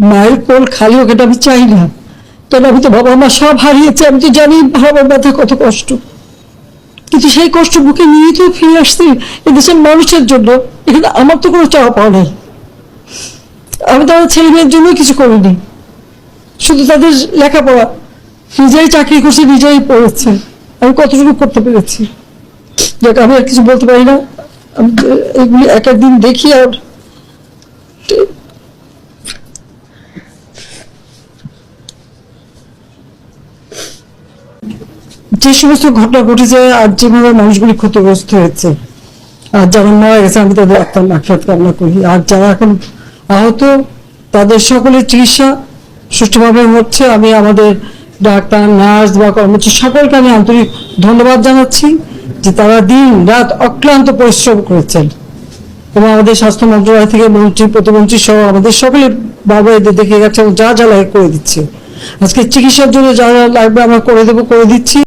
মায়ের কোল খালি হোক, এটা আমি চাই না। কারণ আমি তো বাবা মা সব হারিয়েছি, আমি তো জানি বাবার ব্যথা কত কষ্ট। কিন্তু সেই কষ্ট বুকে নিয়ে তো ফিরে আসছি এদেশের মানুষের জন্য। এখানে আমার তো কোনো চাওয়া পাওয়া নেই। আমি তো আমার ছেলে মেয়ের জন্য কিছু করিনি, শুধু তাদের লেখাপড়া। নিজেই চাকরি করছে, নিজেই পড়েছে, আমি কতটুকু করতে পেরেছি। দেখ, আমি আর কিছু বলতে পারি না। আমি এগুলি এক একদিন দেখি আর যে সমস্ত ঘটনা ঘটেছে আর যেভাবে মানুষগুলি ক্ষতিগ্রস্ত হয়েছে আর যারা মারা গেছে, আমি তাদের আত্মার মাগফিরাত কামনা করি। আর যারা এখন আহত, তাদের সকলের চিকিৎসা সুষ্ঠুভাবে হচ্ছে। আমি আমাদের ডাক্তার, নার্স বা কর্মচারী সকলকে আমি আন্তরিক ধন্যবাদ জানাচ্ছি যে তারা দিন রাত অক্লান্ত পরিশ্রম করেছেন। এবং আমাদের স্বাস্থ্য মন্ত্রণালয় থেকে মন্ত্রী, প্রতিমন্ত্রী সহ আমাদের সকলে বাবা এদের দেখে গেছে, যা যা লাগে করে দিচ্ছে। আজকে চিকিৎসার জন্য যা যা লাগবে আমরা করে দেবো, করে দিচ্ছি।